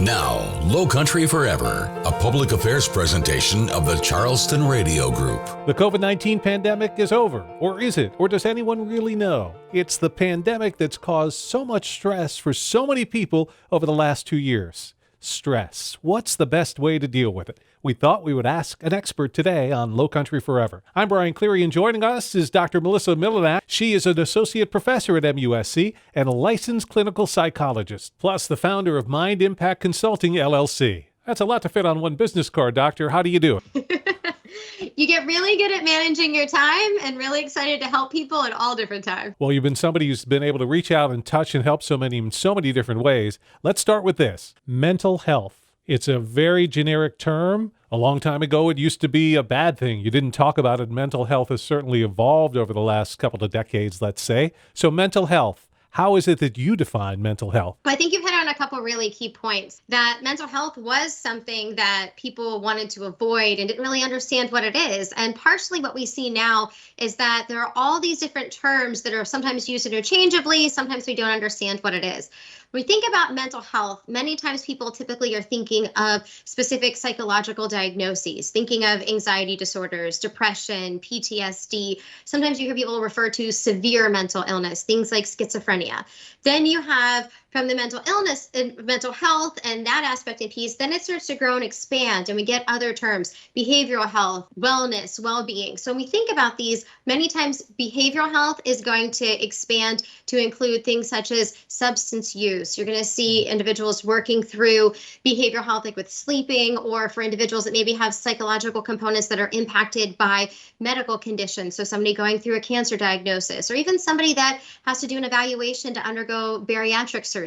Now, Lowcountry Forever, a public affairs presentation of the Charleston Radio Group. The COVID-19 pandemic is over, or is it? Or does anyone really know? It's the pandemic that's caused so much stress for so many people over the last 2 years. Stress. What's the best way to deal with it? We thought we would ask an expert today on Lowcountry Forever. I'm Brian Cleary, and joining us is Dr. Melissa Milanak. She is an associate professor at MUSC and a licensed clinical psychologist, plus the founder of Mind Impact Consulting, LLC. That's a lot to fit on one business card, Doctor. How do you do it? You get really good at managing your time and really excited to help people at all different times. Well, you've been somebody who's been able to reach out and touch and help so many different ways. Let's start with this. Mental health. It's a very generic term. A long time ago, it used to be a bad thing. You didn't talk about it. Mental health has certainly evolved over the last couple of decades, let's say. So mental health. How is it that you define mental health? I think you've hit on a couple really key points. That mental health was something that people wanted to avoid and didn't really understand what it is. And partially what we see now is that there are all these different terms that are sometimes used interchangeably. Sometimes we don't understand what it is. When we think about mental health, many times people typically are thinking of specific psychological diagnoses, thinking of anxiety disorders, depression, PTSD. Sometimes you hear people refer to severe mental illness, things like schizophrenia. Then you have from the mental illness and mental health and that aspect and piece, then it starts to grow and expand, and we get other terms, behavioral health, wellness, well-being. So when we think about these, many times behavioral health is going to expand to include things such as substance use. You're going to see individuals working through behavioral health, like with sleeping, or for individuals that maybe have psychological components that are impacted by medical conditions. So somebody going through a cancer diagnosis, or even somebody that has to do an evaluation to undergo bariatric surgery.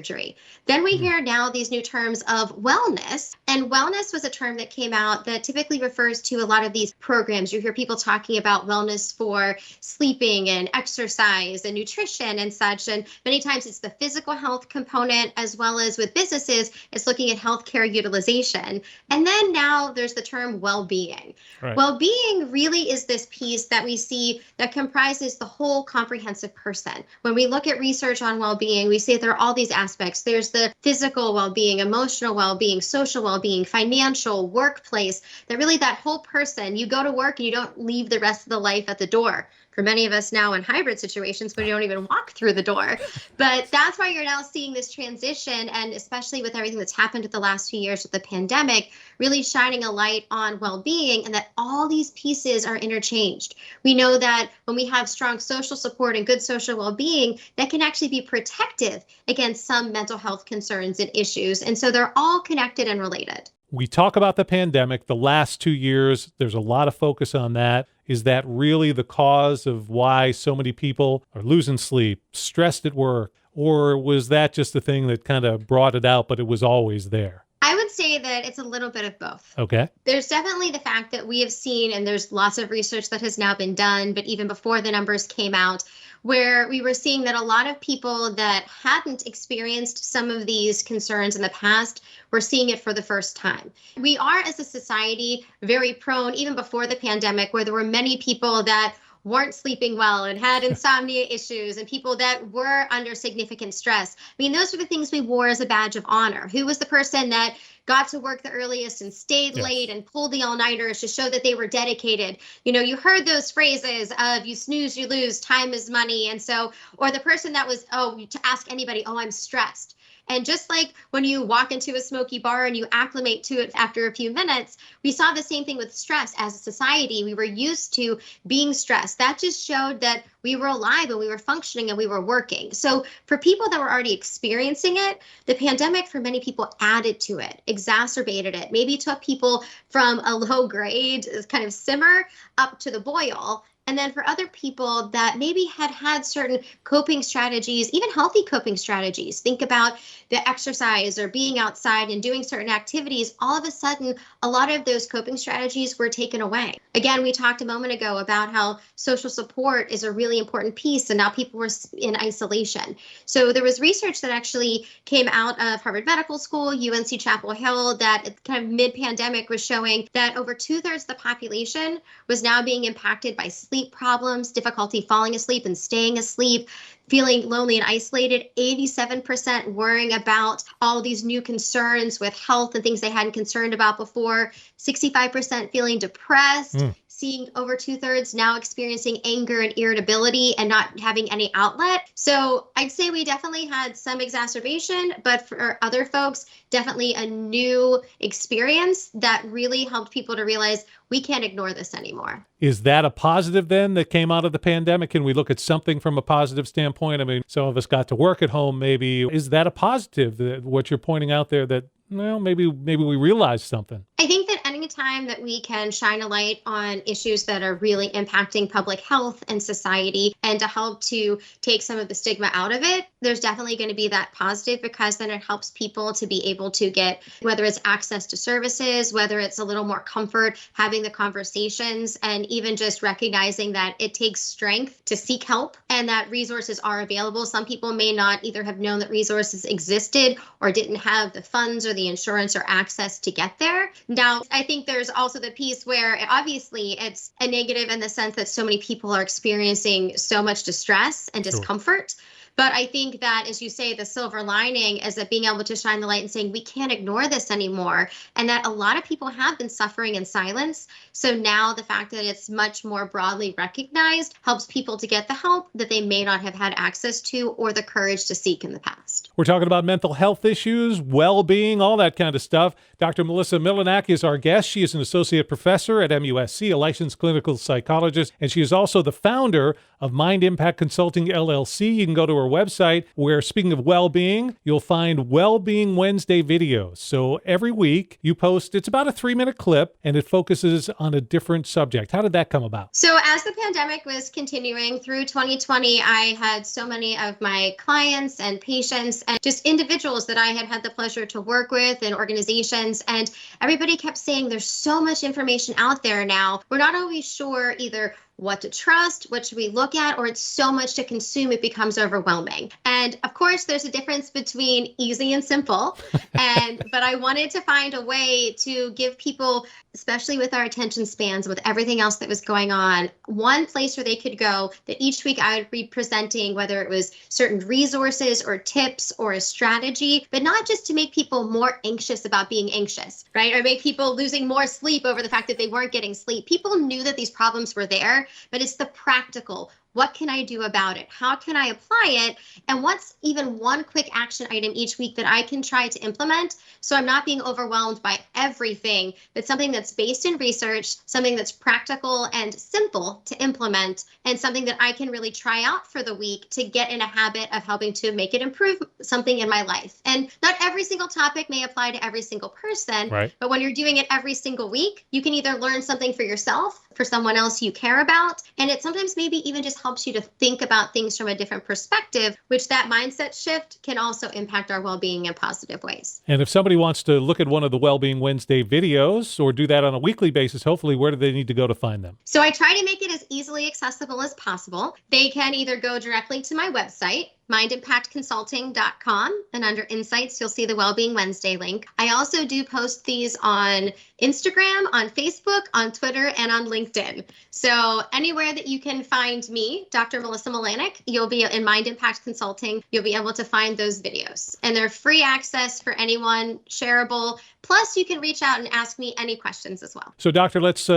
Then we hear now these new terms of wellness, and wellness was a term that came out that typically refers to a lot of these programs. You hear people talking about wellness for sleeping and exercise and nutrition and such, and many times it's the physical health component, as well as with businesses, it's looking at healthcare utilization. And then now there's the term well-being. Right. Well-being really is this piece that we see that comprises the whole comprehensive person. When we look at research on well-being, we see that there are all these aspects. There's the physical well-being, emotional well-being, social well-being, financial, workplace, that really that whole person, you go to work and you don't leave the rest of the life at the door. For many of us now in hybrid situations, we don't even walk through the door. But that's why you're now seeing this transition, and especially with everything that's happened in the last few years with the pandemic, really shining a light on well-being, and that all these pieces are interchanged. We know that when we have strong social support and good social well-being, that can actually be protective against some mental health concerns and issues. And so they're all connected and related. We talk about the pandemic, the last 2 years, there's a lot of focus on that. Is that really the cause of why so many people are losing sleep, stressed at work, or was that just the thing that kind of brought it out, but it was always there? I would say that it's a little bit of both. Okay. There's definitely the fact that we have seen, and there's lots of research that has now been done, but even before the numbers came out, where we were seeing that a lot of people that hadn't experienced some of these concerns in the past were seeing it for the first time. We are, as a society, very prone, even before the pandemic, where there were many people that weren't sleeping well and had insomnia issues, and people that were under significant stress. I mean, those were the things we wore as a badge of honor. Who was the person that got to work the earliest and stayed late and pulled the all-nighters to show that they were dedicated? You know, you heard those phrases of you snooze, you lose, time is money. And so, or the person that was, to ask anybody, I'm stressed. And just like when you walk into a smoky bar and you acclimate to it after a few minutes, we saw the same thing with stress. As a society, we were used to being stressed. That just showed that we were alive and we were functioning and we were working. So for people that were already experiencing it, the pandemic for many people added to it, exacerbated it, maybe took people from a low grade kind of simmer up to the boil. And then for other people that maybe had certain coping strategies, even healthy coping strategies, think about the exercise or being outside and doing certain activities, all of a sudden, a lot of those coping strategies were taken away. Again, we talked a moment ago about how social support is a really important piece, and now people were in isolation. So there was research that actually came out of Harvard Medical School, UNC Chapel Hill, that kind of mid-pandemic was showing that over 2/3 of the population was now being impacted by sleep sleep problems, difficulty falling asleep and staying asleep, feeling lonely and isolated, 87% worrying about all these new concerns with health and things they hadn't concerned about before, 65% feeling depressed, seeing over 2/3 now experiencing anger and irritability and not having any outlet. So I'd say we definitely had some exacerbation, but for other folks, definitely a new experience that really helped people to realize we can't ignore this anymore. Is that a positive then that came out of the pandemic? Can we look at something from a positive standpoint? I mean, some of us got to work at home maybe. Is that a positive, that what you're pointing out there, that, well, maybe we realized something? I think that any time that we can shine a light on issues that are really impacting public health and society and to help to take some of the stigma out of it, there's definitely going to be that positive, because then it helps people to be able to get, whether it's access to services, whether it's a little more comfort having the conversations, and even just recognizing that it takes strength to seek help and that resources are available. Some people may not either have known that resources existed or didn't have the funds or the insurance or access to get there. Now, I think there's also the piece where obviously it's a negative in the sense that so many people are experiencing so much distress and discomfort. But I think that, as you say, the silver lining is that being able to shine the light and saying we can't ignore this anymore, and that a lot of people have been suffering in silence. So now the fact that it's much more broadly recognized helps people to get the help that they may not have had access to or the courage to seek in the past. We're talking about mental health issues, well-being, all that kind of stuff. Dr. Melissa Milanak is our guest. She is an associate professor at MUSC, a licensed clinical psychologist, and she is also the founder of Mind Impact Consulting, LLC. You can go to her website where, speaking of well-being, you'll find Well-Being Wednesday videos. So every week you post, it's about a 3-minute clip, and it focuses on a different subject. How did that come about? So as the pandemic was continuing through 2020, I had so many of my clients and patients and just individuals that I had the pleasure to work with and organizations. And everybody kept saying there's so much information out there now. We're not always sure either what to trust, what should we look at, or it's so much to consume, it becomes overwhelming. And of course, there's a difference between easy and simple. But I wanted to find a way to give people, especially with our attention spans, with everything else that was going on, one place where they could go that each week I would be presenting, whether it was certain resources or tips or a strategy, but not just to make people more anxious about being anxious, right? Or make people losing more sleep over the fact that they weren't getting sleep. People knew that these problems were there, but it's the practical. What can I do about it? How can I apply it? And what's even one quick action item each week that I can try to implement so I'm not being overwhelmed by everything, but something that's based in research, something that's practical and simple to implement, and something that I can really try out for the week to get in a habit of helping to make it improve something in my life. And not every single topic may apply to every single person, right? But when you're doing it every single week, you can either learn something for yourself, for someone else you care about, and it sometimes maybe even just helps you to think about things from a different perspective, which that mindset shift can also impact our well-being in positive ways. And if somebody wants to look at one of the Wellbeing Wednesday videos or do that on a weekly basis, hopefully, where do they need to go to find them? So I try to make it as easily accessible as possible. They can either go directly to my website, mindimpactconsulting.com, and under Insights, you'll see the Wellbeing Wednesday link. I also do post these on Instagram, on Facebook, on Twitter, and on LinkedIn. So anywhere that you can find me, Dr. Melissa Milanak, you'll be in Mind Impact Consulting, you'll be able to find those videos. And they're free access for anyone, shareable. Plus, you can reach out and ask me any questions as well. So, Doctor, let's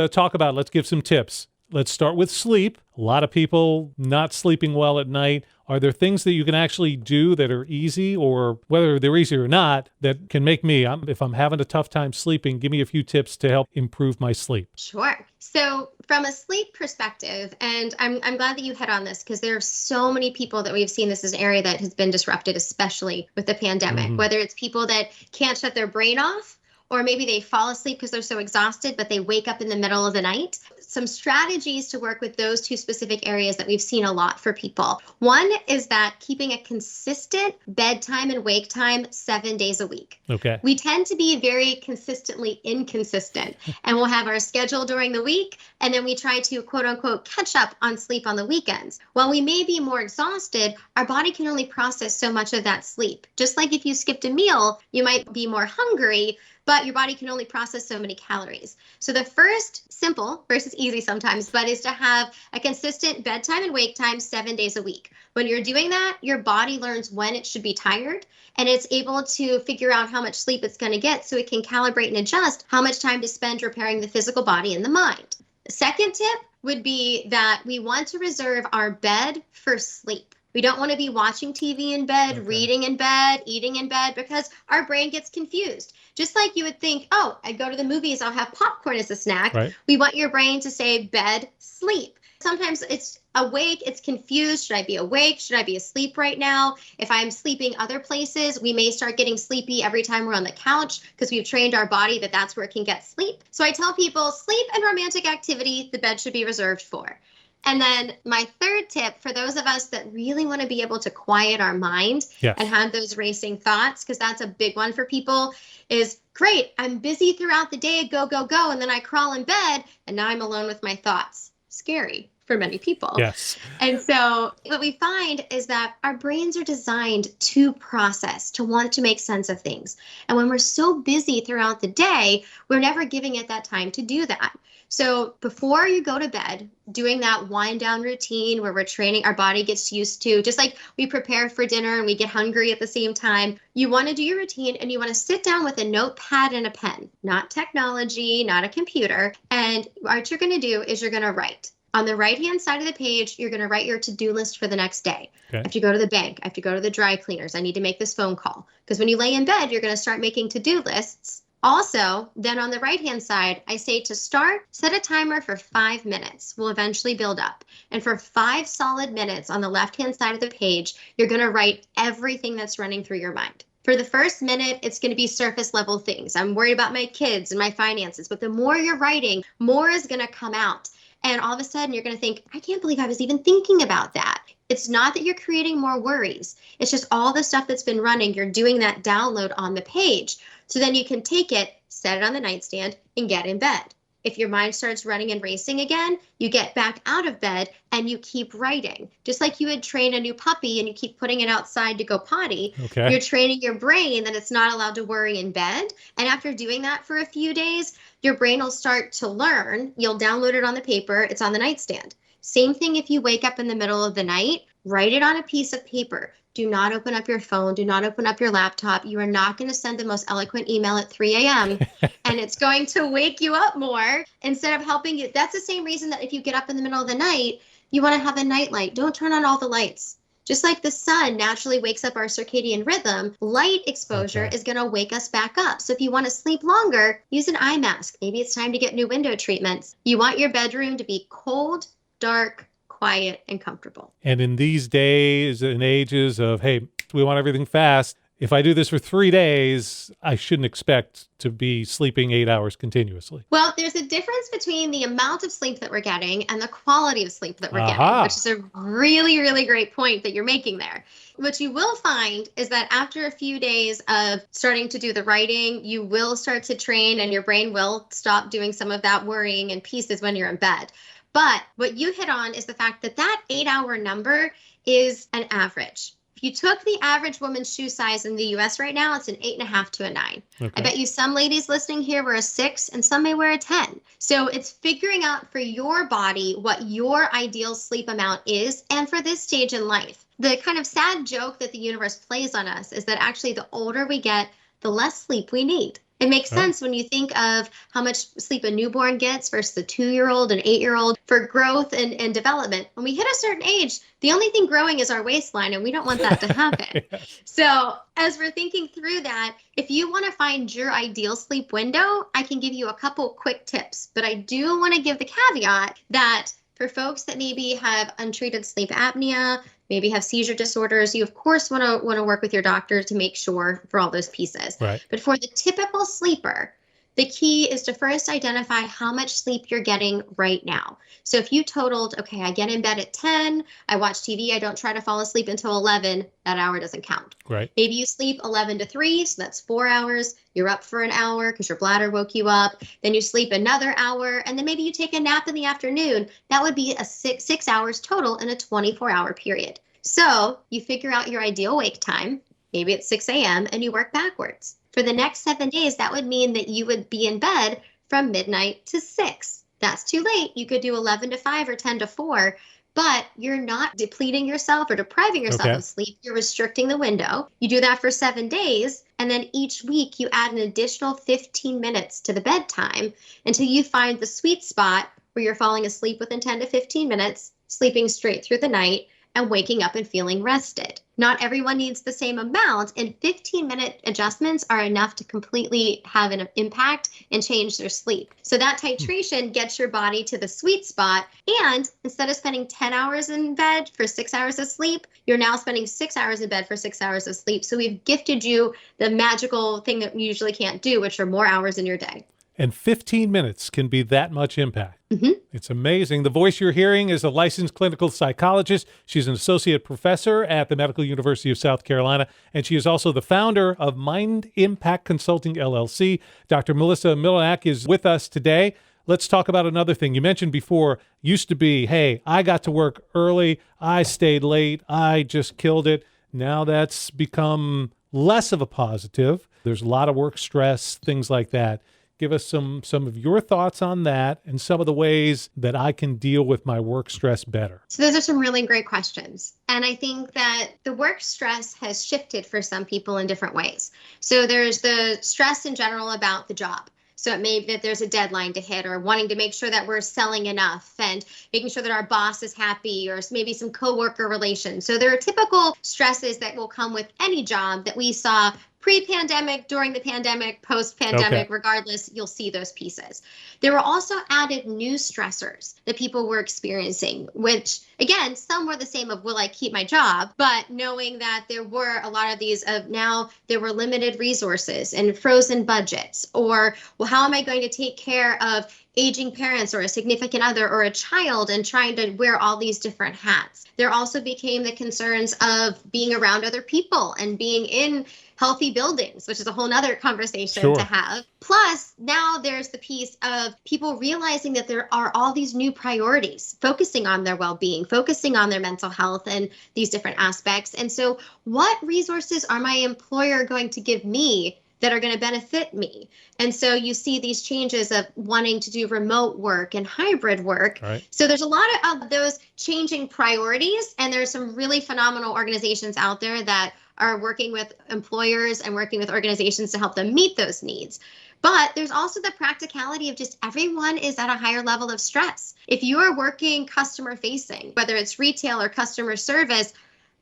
give some tips. Let's start with sleep. A lot of people not sleeping well at night. Are there things that you can actually do that are easy, or whether they're easy or not, that can make me, if I'm having a tough time sleeping, give me a few tips to help improve my sleep? Sure. So from a sleep perspective, and I'm glad that you hit on this because there are so many people that we've seen this is an area that has been disrupted, especially with the pandemic, whether it's people that can't shut their brain off, or maybe they fall asleep because they're so exhausted, but they wake up in the middle of the night. Some strategies to work with those two specific areas that we've seen a lot for people. One is that keeping a consistent bedtime and wake time 7 days a week. Okay. We tend to be very consistently inconsistent, and we'll have our schedule during the week, and then we try to quote unquote catch up on sleep on the weekends. While we may be more exhausted, our body can only process so much of that sleep. Just like if you skipped a meal, you might be more hungry, but your body can only process so many calories. So the first, simple versus easy sometimes, but is to have a consistent bedtime and wake time 7 days a week. When you're doing that, your body learns when it should be tired, and it's able to figure out how much sleep it's going to get so it can calibrate and adjust how much time to spend repairing the physical body and the mind. The second tip would be that we want to reserve our bed for sleep. We don't want to be watching TV in bed, reading in bed, eating in bed, because our brain gets confused. Just like you would think, oh, I go to the movies, I'll have popcorn as a snack. Right. We want your brain to say bed, sleep. Sometimes it's awake, it's confused. Should I be awake? Should I be asleep right now? If I'm sleeping other places, we may start getting sleepy every time we're on the couch because we've trained our body that that's where it can get sleep. So I tell people sleep and romantic activity, the bed should be reserved for. And then my third tip for those of us that really want to be able to quiet our mind and have those racing thoughts, because that's a big one for people, is great, I'm busy throughout the day, go, go, go. And then I crawl in bed and now I'm alone with my thoughts. Scary for many people. Yes. And so what we find is that our brains are designed to process, to want to make sense of things. And when we're so busy throughout the day, we're never giving it that time to do that. So before you go to bed, doing that wind down routine where we're training, our body gets used to, just like we prepare for dinner and we get hungry at the same time, you want to do your routine and you want to sit down with a notepad and a pen, not technology, not a computer. And what you're going to do is you're going to write. On the right-hand side of the page, you're going to write your to-do list for the next day. Okay. I have to go to the bank. I have to go to the dry cleaners. I need to make this phone call. Because when you lay in bed, you're going to start making to-do lists. Also, then on the right-hand side, I say to start, set a timer for 5 minutes. We'll eventually build up. And for 5 solid minutes on the left-hand side of the page, you're going to write everything that's running through your mind. For the first minute, it's going to be surface level things. I'm worried about my kids and my finances. But the more you're writing, more is going to come out. And all of a sudden, you're going to think, I can't believe I was even thinking about that. It's not that you're creating more worries. It's just all the stuff that's been running. You're doing that download on the page. So then you can take it, set it on the nightstand, and get in bed. If your mind starts running and racing again, you get back out of bed and you keep writing. Just like you would train a new puppy and you keep putting it outside to go potty, you're training your brain that it's not allowed to worry in bed. And after doing that for a few days, your brain will start to learn. You'll download it on the paper. It's on the nightstand. Same thing if you wake up in the middle of the night, write it on a piece of paper. Do not open up your phone. Do not open up your laptop. You are not going to send the most eloquent email at 3 a.m. and it's going to wake you up more instead of helping you. That's the same reason that if you get up in the middle of the night, you want to have a nightlight. Don't turn on all the lights. Just like the sun naturally wakes up our circadian rhythm, light exposure is going to wake us back up. So if you want to sleep longer, use an eye mask. Maybe it's time to get new window treatments. You want your bedroom to be cold, dark, quiet, and comfortable. And in these days and ages of, hey, we want everything fast, if I do this for 3 days, I shouldn't expect to be sleeping 8 hours continuously. Well, there's a difference between the amount of sleep that we're getting and the quality of sleep that we're getting, which is a really, really great point that you're making there. What you will find is that after a few days of starting to do the writing, you will start to train and your brain will stop doing some of that worrying and pieces when you're in bed. But what you hit on is the fact that that 8-hour number is an average. If you took the average woman's shoe size in the US right now, it's an 8.5 to a 9. I bet you some ladies listening here wear a 6 and some may wear a 10. So it's figuring out for your body what your ideal sleep amount is and for this stage in life. The kind of sad joke that the universe plays on us is that actually the older we get, the less sleep we need. It makes sense when you think of how much sleep a newborn gets versus the 2-year-old and 8-year-old for growth and development. When we hit a certain age, the only thing growing is our waistline, and we don't want that to happen. So as we're thinking through that, if you want to find your ideal sleep window, I can give you a couple quick tips. But I do want to give the caveat that for folks that maybe have untreated sleep apnea, maybe have seizure disorders, you of course want to work with your doctor to make sure for all those pieces. Right. But for the typical sleeper, the key is to first identify how much sleep you're getting right now. So if you totaled, okay, I get in bed at 10, I watch TV, I don't try to fall asleep until 11, that hour doesn't count. Right. Maybe you sleep 11 to 3, so that's 4 hours. You're up for an hour because your bladder woke you up. Then you sleep another hour, and then maybe you take a nap in the afternoon. That would be a 6 hours total in a 24-hour period. So you figure out your ideal wake time. Maybe it's 6 a.m. and you work backwards. For the next 7 days, that would mean that you would be in bed from midnight to 6. That's too late. You could do 11 to 5 or 10 to 4, but you're not depleting yourself or depriving yourself Okay. of sleep. You're restricting the window. You do that for 7 days, and then each week you add an additional 15 minutes to the bedtime until you find the sweet spot where you're falling asleep within 10 to 15 minutes, sleeping straight through the night, and waking up and feeling rested. Not everyone needs the same amount, and 15-minute adjustments are enough to completely have an impact and change their sleep. So that titration gets your body to the sweet spot, and instead of spending 10 hours in bed for 6 hours of sleep, you're now spending 6 hours in bed for 6 hours of sleep. So we've gifted you the magical thing that you usually can't do, which are more hours in your day. And 15 minutes can be that much impact. Mm-hmm. It's amazing. The voice you're hearing is a licensed clinical psychologist. She's an associate professor at the Medical University of South Carolina, and she is also the founder of Mind Impact Consulting, LLC. Dr. Melissa Milanak is with us today. Let's talk about another thing. You mentioned before, used to be, hey, I got to work early, I stayed late, I just killed it. Now that's become less of a positive. There's a lot of work stress, things like that. Give us some of your thoughts on that and some of the ways that I can deal with my work stress better. So those are some really great questions. And I think that the work stress has shifted for some people in different ways. So there's the stress in general about the job. So it may be that there's a deadline to hit, or wanting to make sure that we're selling enough and making sure that our boss is happy, or maybe some coworker relations. So there are typical stresses that will come with any job that we saw pre-pandemic, during the pandemic, post-pandemic, regardless, you'll see those pieces. There were also added new stressors that people were experiencing, which, again, some were the same of, will I keep my job? But knowing that there were a lot of these of now there were limited resources and frozen budgets, or, well, how am I going to take care of aging parents or a significant other or a child, and trying to wear all these different hats. There also became the concerns of being around other people and being in healthy buildings, which is a whole nother conversation to have. Plus, now there's the piece of people realizing that there are all these new priorities, focusing on their well-being, focusing on their mental health and these different aspects. And so what resources are my employer going to give me that are going to benefit me? And so you see these changes of wanting to do remote work and hybrid work. Right. So there's a lot of those changing priorities, and there's some really phenomenal organizations out there that are working with employers and working with organizations to help them meet those needs. But there's also the practicality of just everyone is at a higher level of stress. If you are working customer facing, whether it's retail or customer service,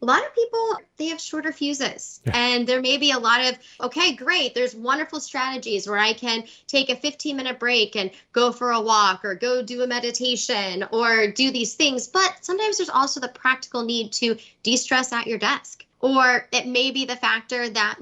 a lot of people, they have shorter fuses. Yeah. And there may be a lot of, okay, great, there's wonderful strategies where I can take a 15-minute break and go for a walk or go do a meditation or do these things. But sometimes there's also the practical need to de-stress at your desk. Or it may be the factor that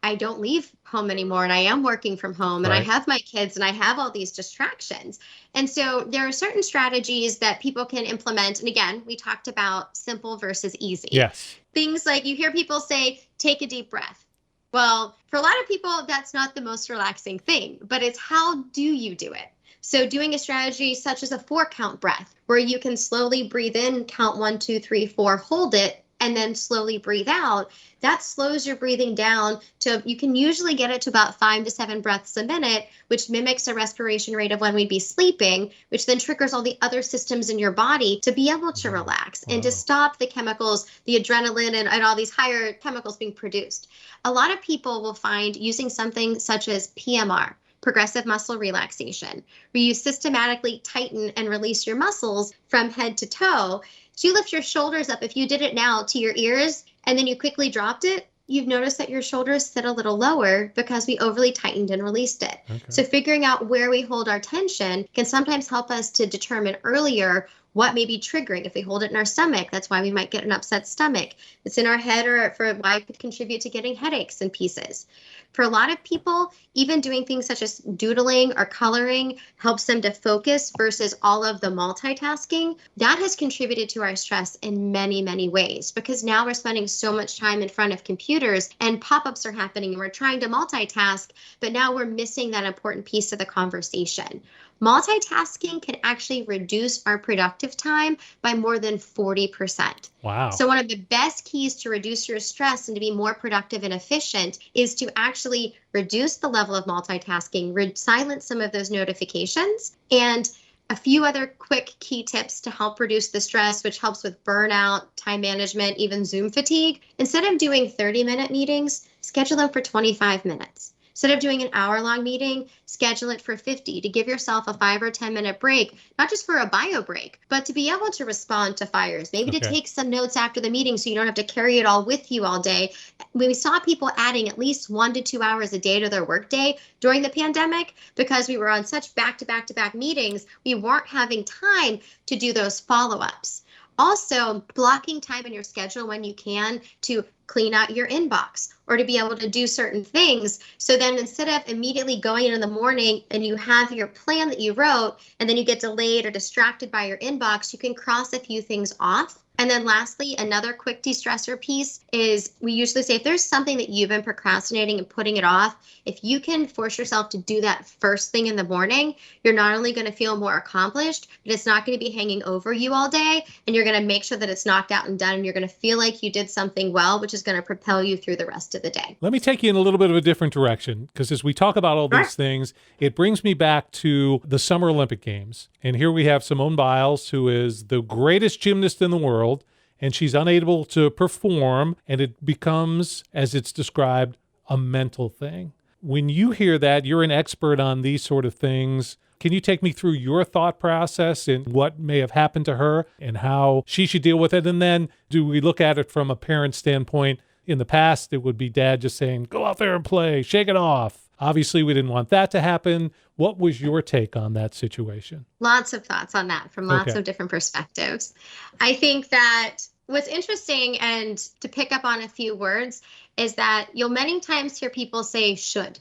I don't leave home anymore and I am working from home and I have my kids and I have all these distractions. And so there are certain strategies that people can implement. And again, we talked about simple versus easy. Yes. Things like you hear people say, take a deep breath. Well, for a lot of people, that's not the most relaxing thing, but it's how do you do it? So doing a strategy such as a 4-count breath, where you can slowly breathe in, count 1, 2, 3, 4, hold it, and then slowly breathe out. That slows your breathing down to, you can usually get it to about 5 to 7 breaths a minute, which mimics a respiration rate of when we'd be sleeping, which then triggers all the other systems in your body to be able to relax and to stop the chemicals, the adrenaline and all these higher chemicals being produced. A lot of people will find using something such as PMR, progressive muscle relaxation, where you systematically tighten and release your muscles from head to toe. So you lift your shoulders up. If you did it now to your ears and then you quickly dropped it, you've noticed that your shoulders sit a little lower because we overly tightened and released it. Okay. So figuring out where we hold our tension can sometimes help us to determine earlier what may be triggering. If we hold it in our stomach, that's why we might get an upset stomach. It's in our head, or for why it could contribute to getting headaches and pieces. For a lot of people, even doing things such as doodling or coloring helps them to focus versus all of the multitasking. That has contributed to our stress in many, many ways, because now we're spending so much time in front of computers and pop-ups are happening and we're trying to multitask, but now we're missing that important piece of the conversation. Multitasking can actually reduce our productivity productive time by more than 40%. Wow. So one of the best keys to reduce your stress and to be more productive and efficient is to actually reduce the level of multitasking, silence some of those notifications, and a few other quick key tips to help reduce the stress, which helps with burnout, time management, even Zoom fatigue. Instead of doing 30-minute meetings, schedule them for 25 minutes. Instead of doing an hour-long meeting, schedule it for 50 to give yourself a 5 or 10-minute break, not just for a bio break, but to be able to respond to fires, maybe to take some notes after the meeting so you don't have to carry it all with you all day. We saw people adding at least 1 to 2 hours a day to their workday during the pandemic because we were on such back-to-back-to-back meetings, we weren't having time to do those follow-ups. Also, blocking time in your schedule when you can to clean out your inbox or to be able to do certain things. So then instead of immediately going in the morning and you have your plan that you wrote and then you get delayed or distracted by your inbox, you can cross a few things off. And then lastly, another quick de-stressor piece is we usually say if there's something that you've been procrastinating and putting it off, if you can force yourself to do that first thing in the morning, you're not only going to feel more accomplished, but it's not going to be hanging over you all day. And you're going to make sure that it's knocked out and done. And you're going to feel like you did something well, which is going to propel you through the rest of the day. Let me take you in a little bit of a different direction, because as we talk about all these things, it brings me back to the Summer Olympic Games. And here we have Simone Biles, who is the greatest gymnast in the world, and she's unable to perform, and it becomes, as it's described, a mental thing. When you hear that, you're an expert on these sort of things. Can you take me through your thought process and what may have happened to her and how she should deal with it? And then do we look at it from a parent standpoint? In the past, it would be dad just saying, go out there and play, shake it off. Obviously, we didn't want that to happen. What was your take on that situation? Lots of thoughts on that from lots of different perspectives. I think that what's interesting, and to pick up on a few words, is that you'll many times hear people say should.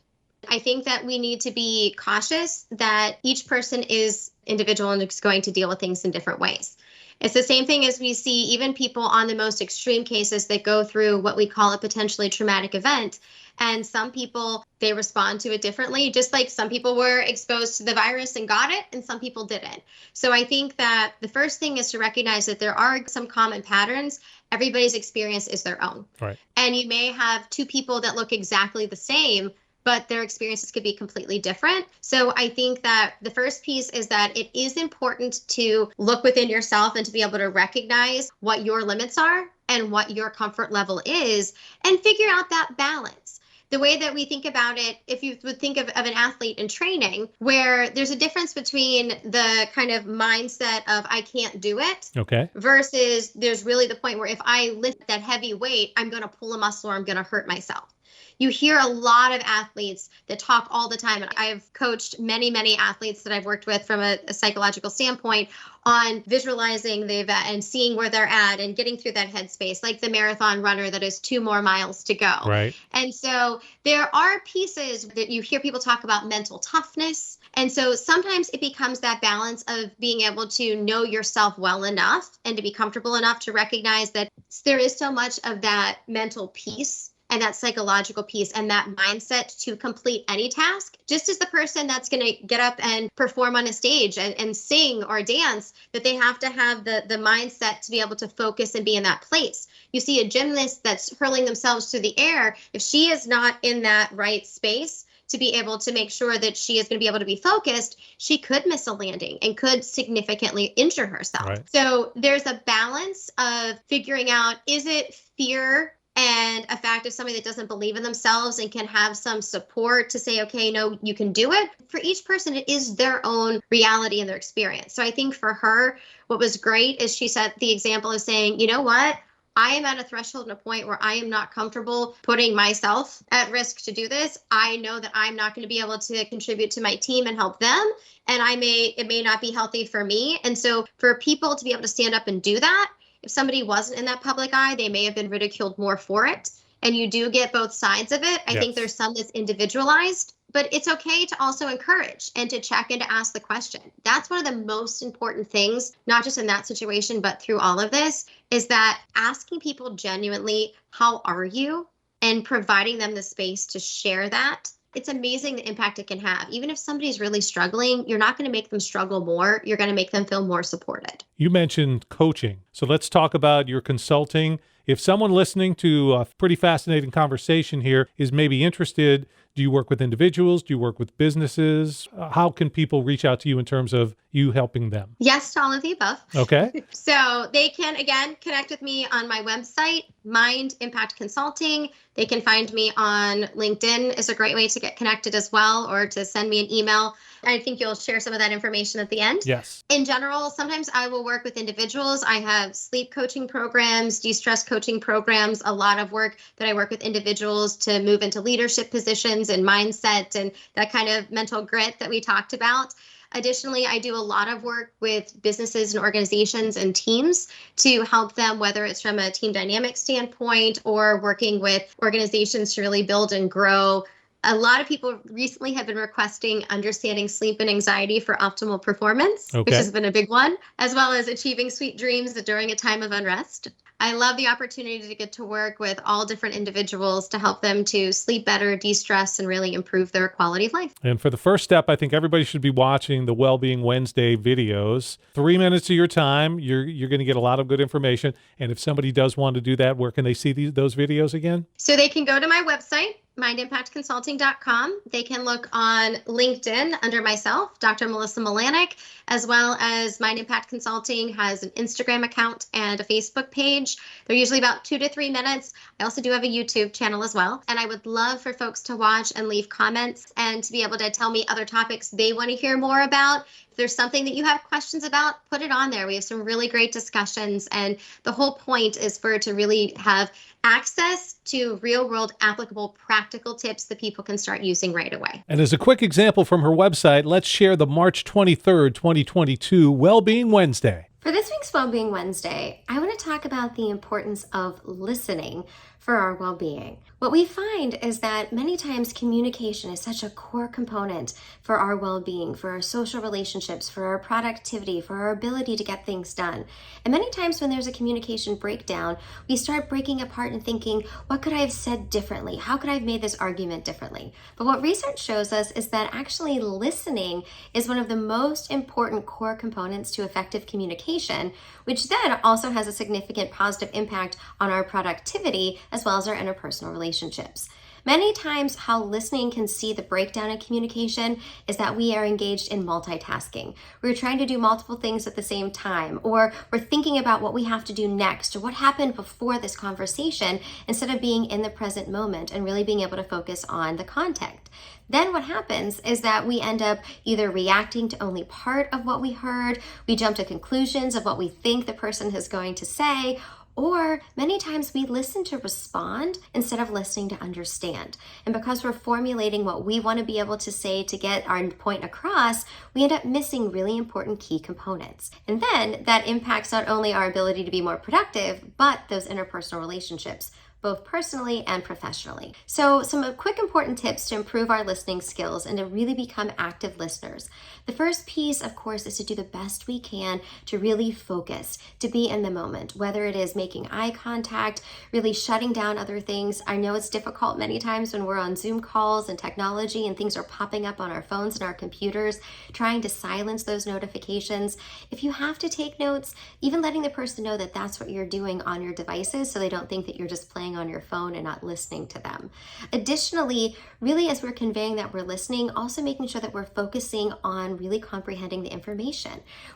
I think that we need to be cautious that each person is individual and is going to deal with things in different ways. It's the same thing as we see even people on the most extreme cases that go through what we call a potentially traumatic event. And some people, they respond to it differently, just like some people were exposed to the virus and got it, and some people didn't. So I think that the first thing is to recognize that there are some common patterns. Everybody's experience is their own. Right. And you may have two people that look exactly the same, but their experiences could be completely different. So I think that the first piece is that it is important to look within yourself and to be able to recognize what your limits are and what your comfort level is and figure out that balance. The way that we think about it, if you would think of an athlete in training, where there's a difference between the kind of mindset of I can't do it versus there's really the point where if I lift that heavy weight, I'm going to pull a muscle or I'm going to hurt myself. You hear a lot of athletes that talk all the time. And I've coached many, many athletes that I've worked with from a psychological standpoint on visualizing the event and seeing where they're at and getting through that headspace, like the marathon runner that has 2 more miles to go. Right. And so there are pieces that you hear people talk about mental toughness. And so sometimes it becomes that balance of being able to know yourself well enough and to be comfortable enough to recognize that there is so much of that mental piece and that psychological piece and that mindset to complete any task, just as the person that's going to get up and perform on a stage and sing or dance, that they have to have the mindset to be able to focus and be in that place. You see a gymnast that's hurling themselves through the air, if she is not in that right space to be able to make sure that she is going to be able to be focused, she could miss a landing and could significantly injure herself. Right. So there's a balance of figuring out, is it fear and a fact of somebody that doesn't believe in themselves and can have some support to say, okay, no, you can do it. For each person, it is their own reality and their experience. So I think for her, what was great is she set the example of saying, you know what? I am at a threshold and a point where I am not comfortable putting myself at risk to do this. I know that I'm not going to be able to contribute to my team and help them. And it may not be healthy for me. And so for people to be able to stand up and do that, if somebody wasn't in that public eye, they may have been ridiculed more for it. And you do get both sides of it. I think there's some that's individualized, but it's okay to also encourage and to check and to ask the question. That's one of the most important things, not just in that situation, but through all of this, is that asking people genuinely, how are you? And providing them the space to share that It's amazing the impact it can have. Even if somebody's really struggling, you're not going to make them struggle more. You're going to make them feel more supported. You mentioned coaching. So let's talk about your consulting. If someone listening to a pretty fascinating conversation here is maybe interested, do you work with individuals? Do you work with businesses? How can people reach out to you in terms of you helping them? Yes to all of the above. Okay. So they can, again, connect with me on my website, Mind Impact Consulting. They can find me on LinkedIn is a great way to get connected as well, or to send me an email. I think you'll share some of that information at the end. Yes. In general, sometimes I will work with individuals. I have sleep coaching programs, de-stress coaching programs, a lot of work that I work with individuals to move into leadership positions and mindset and that kind of mental grit that we talked about. Additionally, I do a lot of work with businesses and organizations and teams to help them, whether it's from a team dynamic standpoint or working with organizations to really build and grow. A lot of people recently have been requesting understanding sleep and anxiety for optimal performance, which has been a big one, as well as achieving sweet dreams during a time of unrest. I love the opportunity to get to work with all different individuals to help them to sleep better, de-stress, and really improve their quality of life. And for the first step, I think everybody should be watching the Wellbeing Wednesday videos. 3 minutes of your time, you're going to get a lot of good information. And if somebody does want to do that, where can they see those videos again? So they can go to my website, mindimpactconsulting.com. They can look on LinkedIn under myself, Dr. Melissa Malanek, as well as Mind Impact Consulting has an Instagram account and a Facebook page. They're usually about 2 to 3 minutes. I also do have a YouTube channel as well. And I would love for folks to watch and leave comments and to be able to tell me other topics they want to hear more about. If there's something that you have questions about, put it on there. We have some really great discussions. And the whole point is for it to really have access to real world applicable practical tips that people can start using right away. And as a quick example from her website, let's share the March 23rd, 2022 Wellbeing Wednesday. For this week's Wellbeing Wednesday, I want to talk about the importance of listening for our well-being. What we find is that many times communication is such a core component for our well-being, for our social relationships, for our productivity, for our ability to get things done. And many times when there's a communication breakdown, we start breaking apart and thinking, what could I have said differently? How could I have made this argument differently? But what research shows us is that actually listening is one of the most important core components to effective communication, which then also has a significant positive impact on our productivity as well as our interpersonal relationships. Many times how listening can see the breakdown in communication is that we are engaged in multitasking. We're trying to do multiple things at the same time, or we're thinking about what we have to do next, or what happened before this conversation, instead of being in the present moment and really being able to focus on the content. Then what happens is that we end up either reacting to only part of what we heard, we jump to conclusions of what we think the person is going to say, or many times we listen to respond instead of listening to understand. And because we're formulating what we want to be able to say to get our point across, we end up missing really important key components. And then that impacts not only our ability to be more productive, but those interpersonal relationships, both personally and professionally. So some quick important tips to improve our listening skills and to really become active listeners. The first piece, of course, is to do the best we can to really focus, to be in the moment, whether it is making eye contact, really shutting down other things. I know it's difficult many times when we're on Zoom calls and technology and things are popping up on our phones and our computers, trying to silence those notifications. If you have to take notes, even letting the person know that that's what you're doing on your devices so they don't think that you're just playing on your phone and not listening to them. Additionally, really as we're conveying that we're listening, also making sure that we're focusing on really comprehending the information.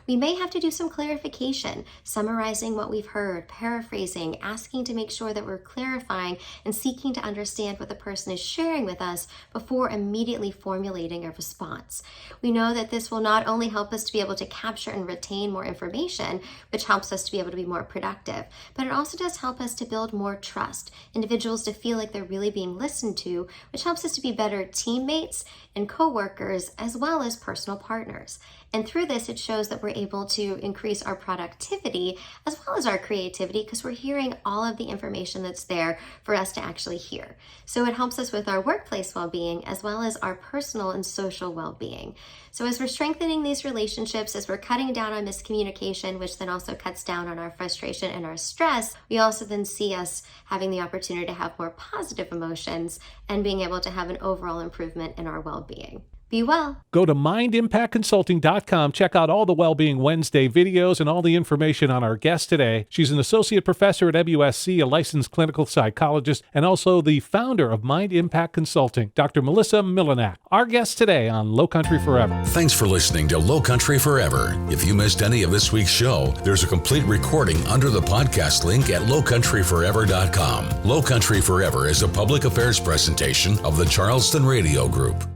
We may have to do some clarification, summarizing what we've heard, paraphrasing, asking to make sure that we're clarifying and seeking to understand what the person is sharing with us before immediately formulating a response. We know that this will not only help us to be able to capture and retain more information, which helps us to be able to be more productive, but it also does help us to build more trust, individuals to feel like they're really being listened to, which helps us to be better teammates and co-workers as well as personal partners. And through this, it shows that we're able to increase our productivity as well as our creativity because we're hearing all of the information that's there for us to actually hear. So it helps us with our workplace well-being as well as our personal and social well-being. So as we're strengthening these relationships, as we're cutting down on miscommunication, which then also cuts down on our frustration and our stress, we also then see us having the the opportunity to have more positive emotions and being able to have an overall improvement in our well-being. Be well. Go to mindimpactconsulting.com. Check out all the Wellbeing Wednesday videos and all the information on our guest today. She's an associate professor at MUSC, a licensed clinical psychologist, and also the founder of Mind Impact Consulting, Dr. Melissa Milanak. Our guest today on Lowcountry Forever. Thanks for listening to Lowcountry Forever. If you missed any of this week's show, there's a complete recording under the podcast link at lowcountryforever.com. Lowcountry Forever is a public affairs presentation of the Charleston Radio Group.